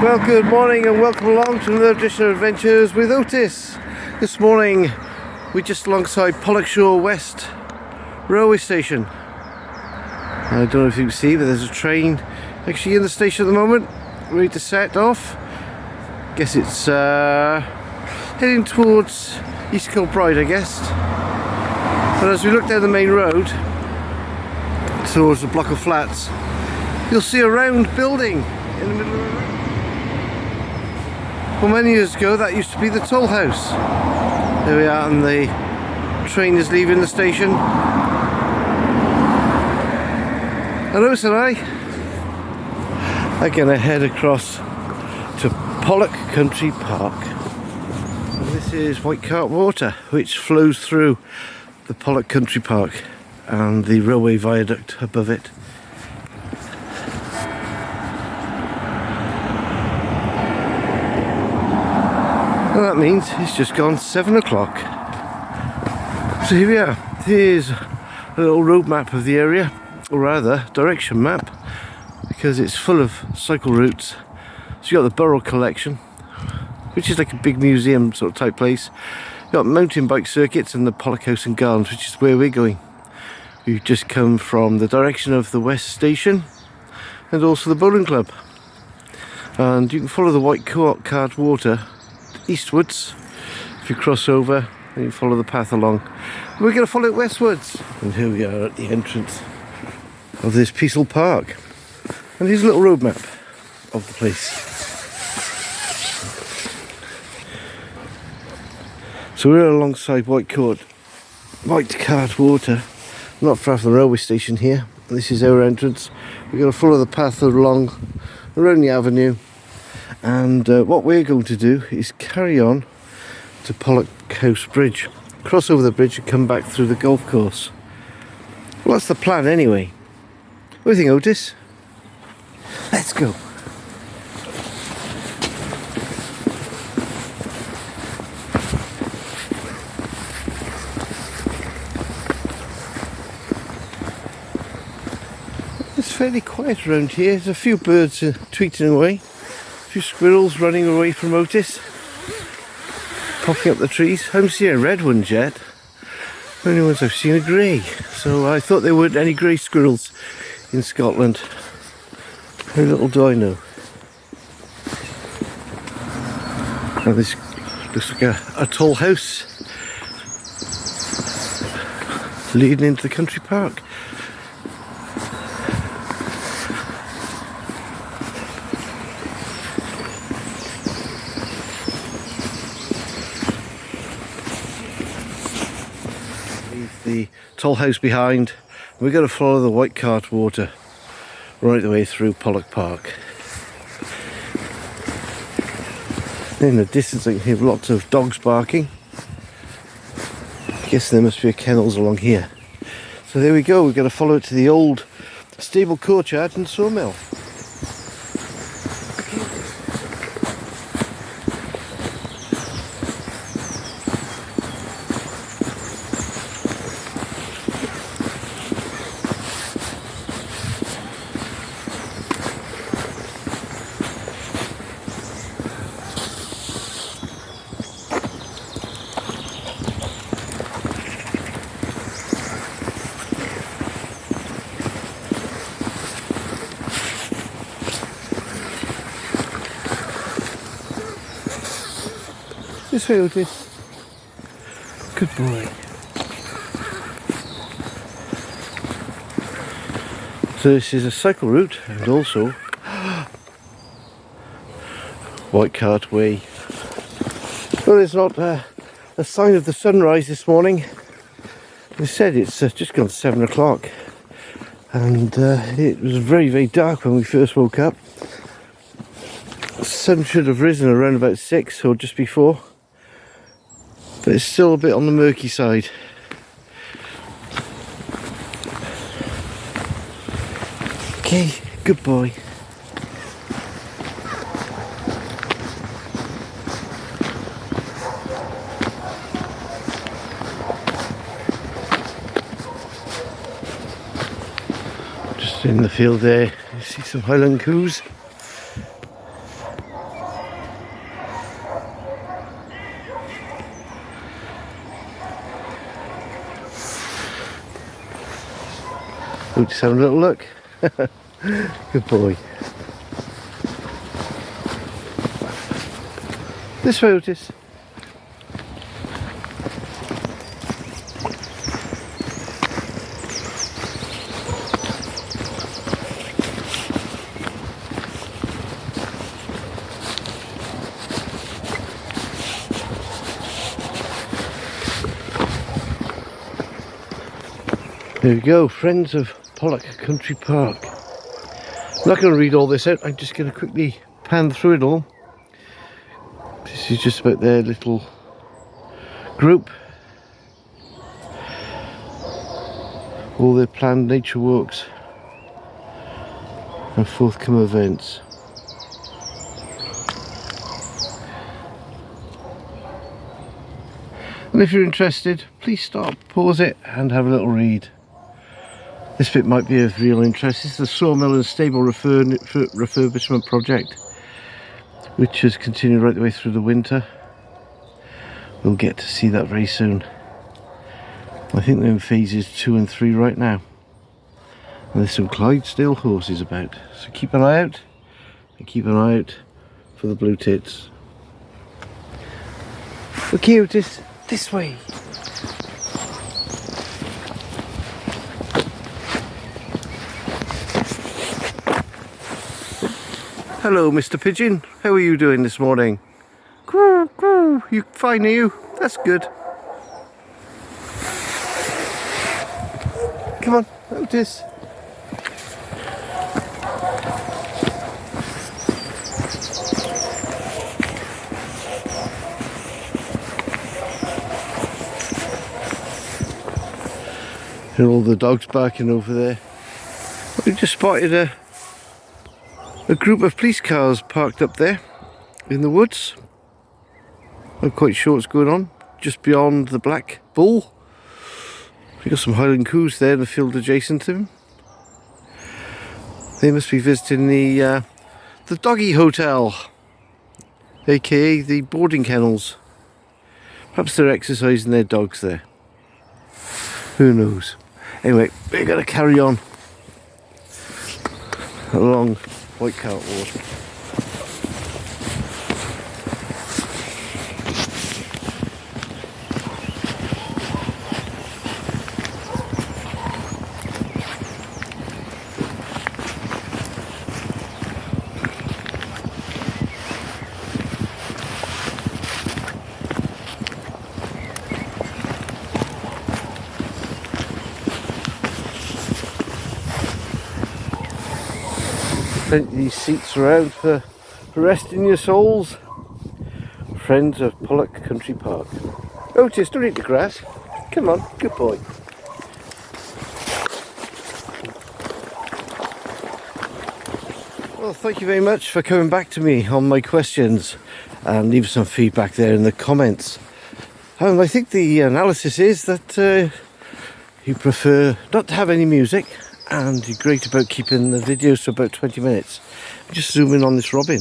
Well, good morning and welcome along to another edition of Adventures with Otis. This morning we're just alongside Pollock West railway station. I don't know if you can see, but there's a train actually in the station at the moment, ready to set off. Guess it's heading towards East Kilbride, I guess. But as we look down the main road towards the block of flats, you'll see a round building in the middle of the road. Well, many years ago that used to be the toll house. There we are, and the train is leaving the station. And Otis and I are going to head across to Pollok Country Park. And this is White Cart Water, which flows through the Pollok Country Park and the railway viaduct above it. Well, that means it's just gone 7 o'clock. So here we are. Here's a little road map of the area, or rather direction map, because it's full of cycle routes. So you got the Borough Collection, which is like a big museum sort of type place. You got mountain bike circuits and the Pollock House and Gardens, which is where we're going. We've just come from the direction of the West Station and also the bowling club. And you can follow the White Cart Water eastwards. If you cross over, then you follow the path along. We're going to follow it westwards. And here we are at the entrance of this peaceful park. And here's a little road map of the place. So we're alongside White Cart Water, not far from the railway station here. This is our entrance. We're going to follow the path along around the avenue. And what we're going to do is carry on to Pollock House Bridge, cross over the bridge and come back through the golf course. Well, that's the plan anyway. What do you think, Otis? Let's go. It's fairly quiet around here. There's a few birds tweeting away. A few squirrels running away from Otis, popping up the trees. I haven't seen any red ones yet. The only ones I've seen are grey. So I thought there weren't any grey squirrels in Scotland. How little do I know. Now this looks like a tall house leading into the country park. The toll house behind. We're going to follow the White Cart Water right the way through Pollock Park. In the distance I can hear lots of dogs barking. I guess there must be kennels along here. So there we go, we're going to follow it to the old stable courtyard and sawmill. This way, Otis. Good boy. So this is a cycle route and also White Cart Way. Well, there's not a sign of the sunrise this morning. They said it's just gone 7 o'clock and it was very, very dark when we first woke up. The sun should have risen around about 6 or just before. But it's still a bit on the murky side. Okay, good boy. Just in the field there, you see some Highland coos. Otis having a little look. Good boy. This way, Otis. There we go, friends of Pollok Country Park. I'm not going to read all this out, I'm just going to quickly pan through it all. This is just about their little group. All their planned nature walks and forthcoming events. And if you're interested, please stop, pause it and have a little read. This bit might be of real interest. This is the sawmill and stable refurbishment project, which has continued right the way through the winter. We'll get to see that very soon. I think they're in phases 2 and 3 right now. And there's some Clydesdale horses about, so keep an eye out, and keep an eye out for the blue tits. Okay, Otis, this way. Hello, Mr. Pigeon. How are you doing this morning? Coo, coo. You fine, are you? That's good. Come on, Otis. Hear all the dogs barking over there. We just spotted a group of police cars parked up there in the woods. I'm quite sure what's going on. Just beyond the Black Bull. We've got some Highland coos there in the field adjacent to them. They must be visiting the doggy hotel, aka the boarding kennels. Perhaps they're exercising their dogs there. Who knows? Anyway, we're going to carry on along White Cart Road. Plenty of these seats around for resting your souls. Friends of Pollok Country Park. Otis, don't eat the grass. Come on, good boy. Well, thank you very much for coming back to me on my questions and leave some feedback there in the comments. I think the analysis is that you prefer not to have any music, and you're great about keeping the videos to about 20 minutes. Just zoom in on this robin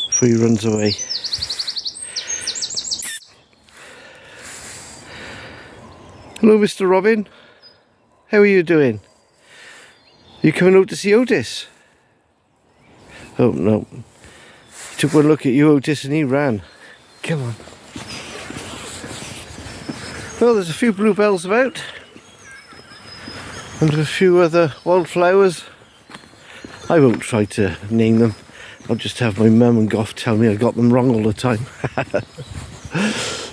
before he runs away. Hello, Mr. Robin. How are you doing? You coming out to see Otis? Oh no. He took one look at you, Otis, and he ran. Come on. Well, there's a few bluebells about. And a few other wildflowers. I won't try to name them. I'll just have my mum and Goff tell me I got them wrong all the time.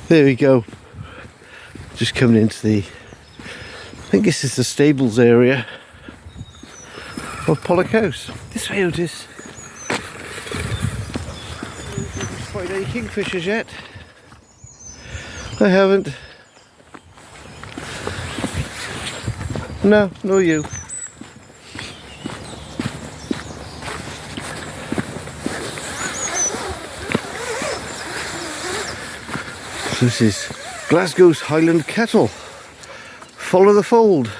There we go. Just coming into the, I think this is the stables area of Pollock House. This way, Otis. Haven't spotted any kingfishers yet. I haven't. No, no you. So this is Glasgow's Highland cattle. Follow the fold.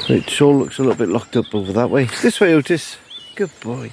It sure looks a little bit locked up over that way. This way, Otis. Good boy.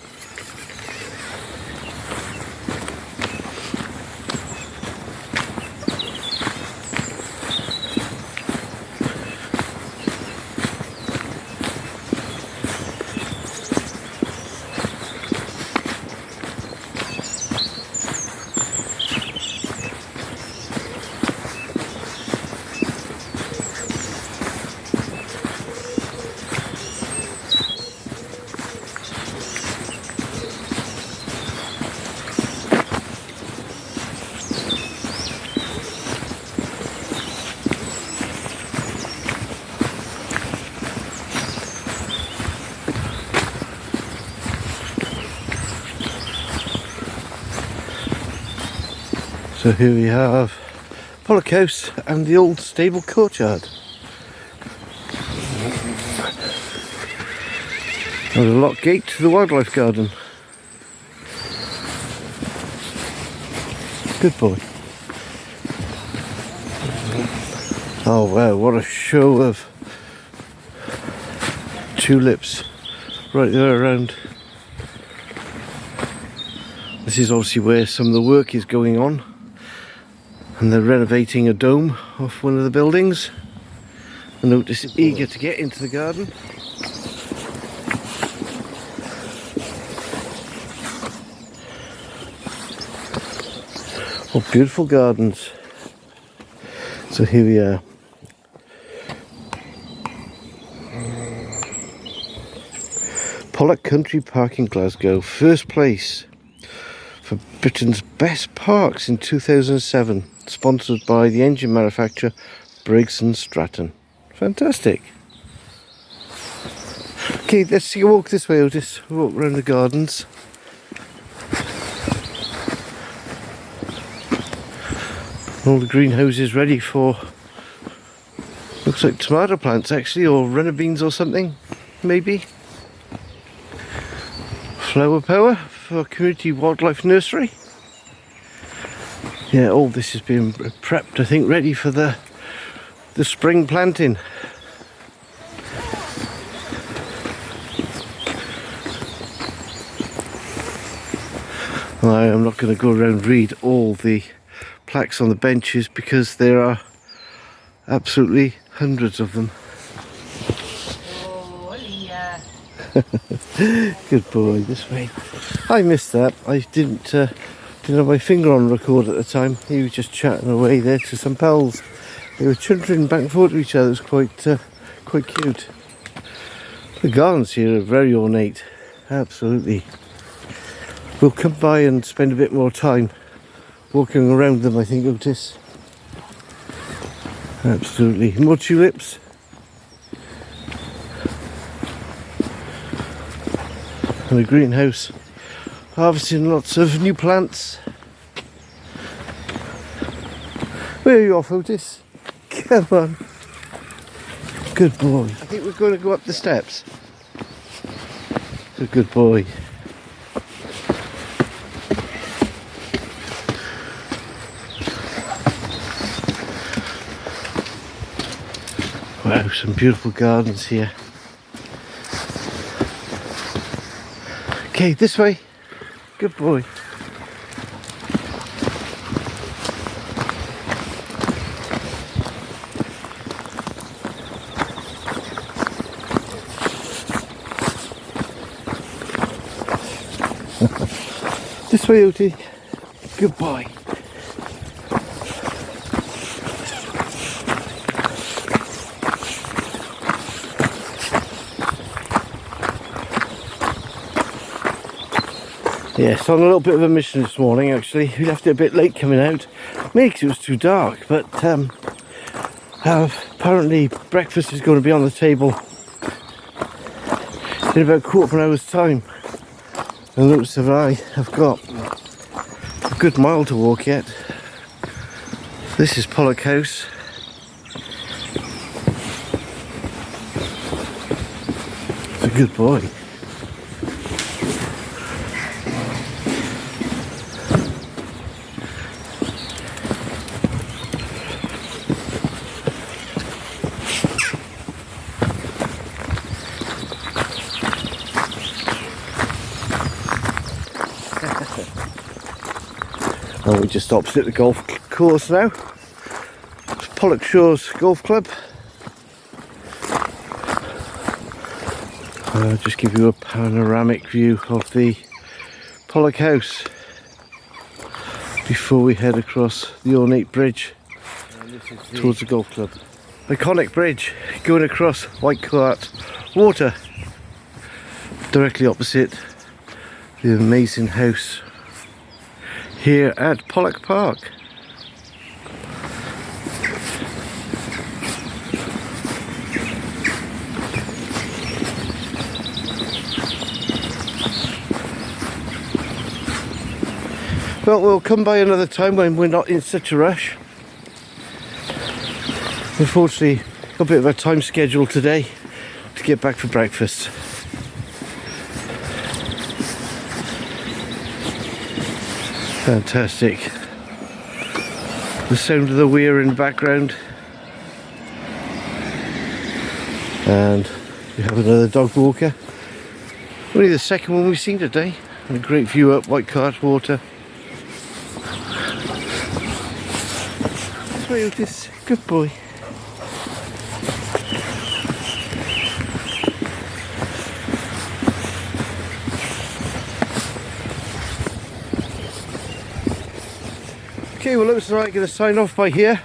So here we have Pollock House and the old stable courtyard. And a lock gate to the wildlife garden. Good boy. Oh wow, what a show of tulips right there around. This is obviously where some of the work is going on, and they're renovating a dome off one of the buildings. And Otis is eager to get into the garden. Oh, beautiful gardens. So here we are. Pollok Country Park in Glasgow, first place for Britain's best parks in 2007, sponsored by the engine manufacturer Briggs & Stratton. Fantastic. Okay, let's take a walk this way, Otis. Walk around the gardens. All the greenhouses ready for, looks like tomato plants actually, or runner beans or something, maybe. Flower power for community wildlife nursery. Yeah, all this has been prepped, I think, ready for the spring planting. I am not going to go around and read all the plaques on the benches because there are absolutely hundreds of them. Oh, yeah. Good boy, this way. I missed that. I didn't have my finger on record at the time. He was just chatting away there to some pals. They were chuntering back and forth to each other. It was quite cute. The gardens here are very ornate. Absolutely. We'll come by and spend a bit more time walking around them, I think, Otis. Absolutely. More tulips. And a greenhouse. Harvesting lots of new plants. Where are you off, Otis? Come on. Good boy. I think we're going to go up the steps. A good boy. Wow, some beautiful gardens here. Okay, this way. Good boy. This way, Otis. Good boy. Yes, on a little bit of a mission this morning actually. We left it a bit late coming out, maybe because it was too dark, but apparently breakfast is going to be on the table in about a quarter of an hour's time. And looks as if I have got a good mile to walk yet. This is Pollock House. It's a good boy. We're just opposite the golf course now. It's Pollock Shores Golf Club. I'll just give you a panoramic view of the Pollock House before we head across the ornate bridge towards the golf club. Iconic bridge going across White Cart Water, directly opposite the amazing house here at Pollock Park. But we'll come by another time when we're not in such a rush. Unfortunately, got a bit of a time schedule today to get back for breakfast. Fantastic. The sound of the weir in the background. And we have another dog walker. Only the second one we've seen today. And a great view up White Cart Water. That's right, Otis. Good boy. Okay, well, looks like I'm going to sign off by here.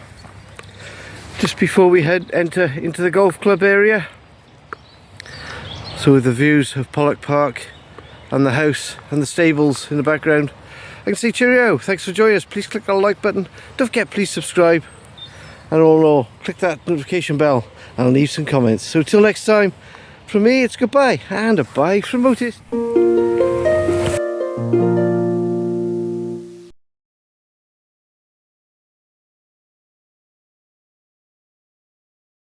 Just before we enter into the golf club area. So with the views of Pollock Park and the house and the stables in the background, I can say cheerio. Thanks for joining us. Please click that like button. Don't forget, please subscribe. And all, click that notification bell and leave some comments. So till next time, from me it's goodbye and a bye from Otis.